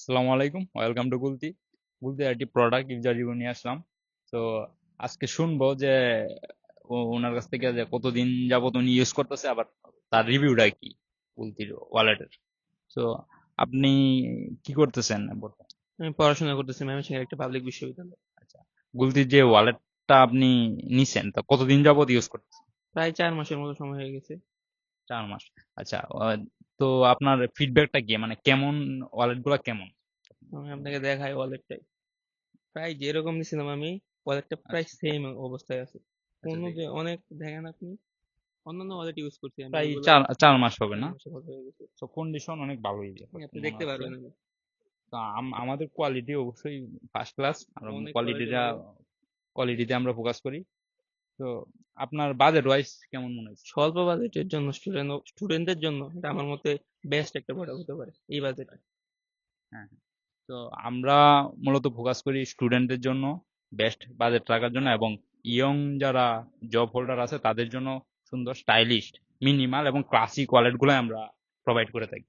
আসসালামু আলাইকুম, welcome to গুলতি। গুলতি একটি প্রোডাক্ট ইউজার রিভিউ নিয়ে আসলাম। তো আজকে শুনবো যে ওনার কাছ থেকে যে কতদিন যাবত উনি ইউজ করতেছে, আবার তার রিভিউটা কি গুলতির ওয়ালেটের। তো আপনি কি করতেছেন বর্তমানে? আমি পড়াশোনা করতেছি ময়মনসিংহের একটা পাবলিক বিশ্ববিদ্যালয়ে। আচ্ছা, গুলতির যে ওয়ালেটটা আপনি নিছেন তা কতদিন যাবত ইউজ করতেছেন? প্রায় 4 মাসের মতো সময় হয়ে গেছে। 4 মাস। আচ্ছা, তো আপনার ফিডব্যাকটা কি, মানে কেমন, ওয়ালেট গুলা কেমন? আমি আপনাকে দেখাই ওয়ালেটটাই। প্রায় যেরকম নিছিলাম আমি, ওয়ালেটটা প্রায় আচ্ছা সেম অবস্থায় আছে। আচ্ছা, যে অনেক দেখেন আপনি, অন্যান্য ওয়ালেট ইউজ করছি আমি, প্রায় ওইগুলো চার 4 মাস হবে চার না? মাসের মতো হয়ে গেছে। তো কন্ডিশন অনেক ভালোই আপনি মনে দেখতে হচ্ছে। পারবেন আমি তো আমাদের কোয়ালিটি অবশ্যই ফার্স্ট ক্লাস, আর অনেক কোয়ালিটি কোয়ালিটিটা ভালো। কোয়ালিটিতে আমরা ফোকাস করি। তো আপনার বাজেট ওয়াইজ কেমন মনে হচ্ছে? স্বল্প বাজেটের জন্য স্টুডেন্টদের জন্য এটা আমার মতে বেস্ট একটা প্রোডাক্ট হতে পারে এই বাজেটে। হ্যাঁ, তো আমরা মূলত ফোকাস করি স্টুডেন্টদের জন্য, বেস্ট বাজেট রাখার জন্য, এবং ইয়ং যারা জব হোল্ডার আছে তাদের জন্য সুন্দর স্টাইলিশ মিনিমাল এবং ক্লাসিক ওয়ালেট গুলো আমরা প্রোভাইড করে থাকি।